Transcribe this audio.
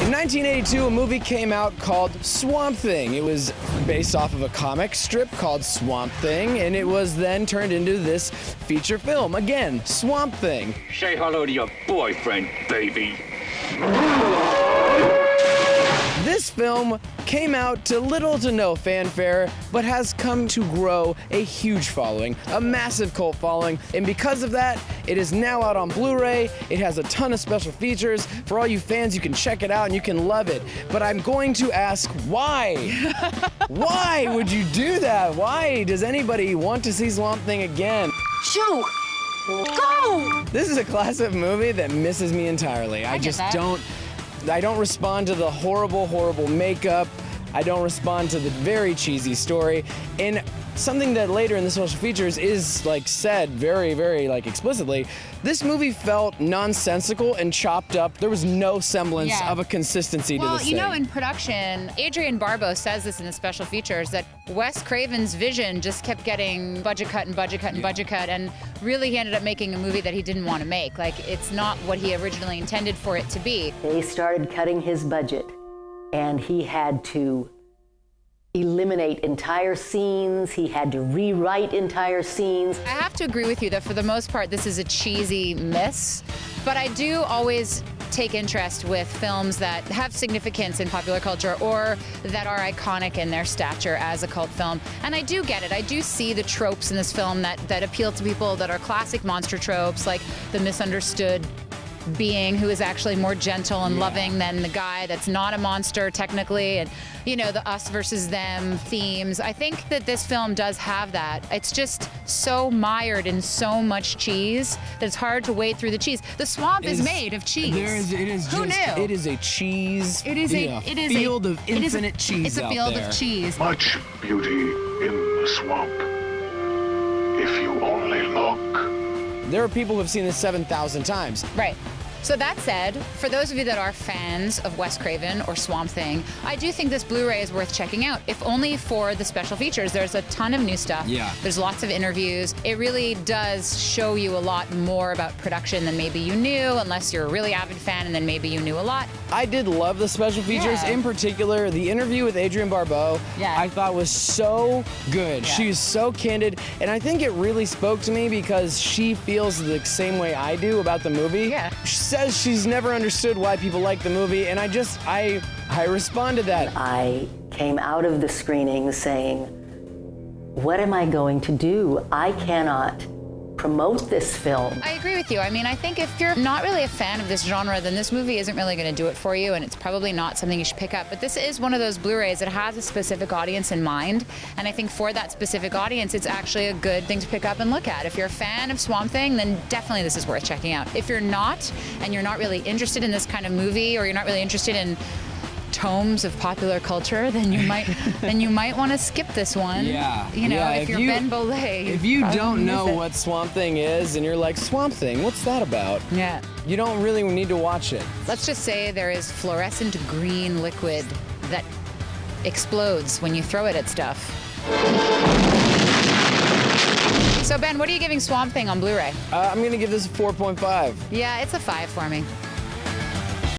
In 1982, a movie came out called Swamp Thing. It was based off of a comic strip called Swamp Thing, and it was then turned into this feature film. Again, Swamp Thing. Say hello to your boyfriend, baby. This film came out to little to no fanfare, but has come to grow a huge following, a massive cult following, and because of that, it is now out on Blu-ray. It has a ton of special features. For all you fans, you can check it out and you can love it. But I'm going to ask, why? Why would you do that? Why does anybody want to see Swamp Thing again? Shoo! Go! This is a classic movie that misses me entirely. I don't respond to the horrible, horrible makeup. I don't respond to the very cheesy story. And something that later in the special features is said very, very explicitly, this movie felt nonsensical and chopped up. There was no semblance of a consistency to this thing. Well, in production, Adrian Barbeau says this in the special features, that Wes Craven's vision just kept getting budget cut and budget cut and budget cut, and really he ended up making a movie that he didn't want to make. It's not what he originally intended for it to be. They started cutting his budget, and he had to eliminate entire scenes. He had to rewrite entire scenes. I have to agree with you that for the most part, this is a cheesy miss, but I do always take interest with films that have significance in popular culture or that are iconic in their stature as a cult film. And I do get it. I do see the tropes in this film that appeal to people, that are classic monster tropes, like the misunderstood being who is actually more gentle and loving than the guy that's not a monster technically, and the us versus them themes. I think that this film does have that. It's just so mired in so much cheese that it's hard to wade through the cheese. The swamp is made of cheese. Who knew? It is a cheese. It is a field of infinite cheese. It's a field of cheese. Much beauty in the swamp, if you only look. There are people who have seen this 7,000 times. Right. So that said, for those of you that are fans of Wes Craven or Swamp Thing, I do think this Blu-ray is worth checking out, if only for the special features. There's a ton of new stuff. Yeah. There's lots of interviews. It really does show you a lot more about production than maybe you knew, unless you're a really avid fan and then maybe you knew a lot. I did love the special features. Yeah. In particular, the interview with Adrian Barbeau, I thought was so good. Yeah. She was so candid, and I think it really spoke to me because she feels the same way I do about the movie. Yeah. She says she's never understood why people like the movie, and I respond to that. I came out of the screening saying, what am I going to do? I cannot promote this film. I agree with you. I mean, I think if you're not really a fan of this genre, then this movie isn't really going to do it for you, and it's probably not something you should pick up. But this is one of those Blu-rays that has a specific audience in mind, and I think for that specific audience, it's actually a good thing to pick up and look at. If you're a fan of Swamp Thing, then definitely this is worth checking out. If you're not, and you're not really interested in this kind of movie, or you're not really interested in tomes of popular culture, then you might want to skip this one. Yeah. If you're Ben Bollet. If you don't know what Swamp Thing is, and you're like, Swamp Thing, what's that about? Yeah. You don't really need to watch it. Let's just say there is fluorescent green liquid that explodes when you throw it at stuff. So Ben, what are you giving Swamp Thing on Blu-ray? I'm gonna give this a 4.5. Yeah, it's a 5 for me.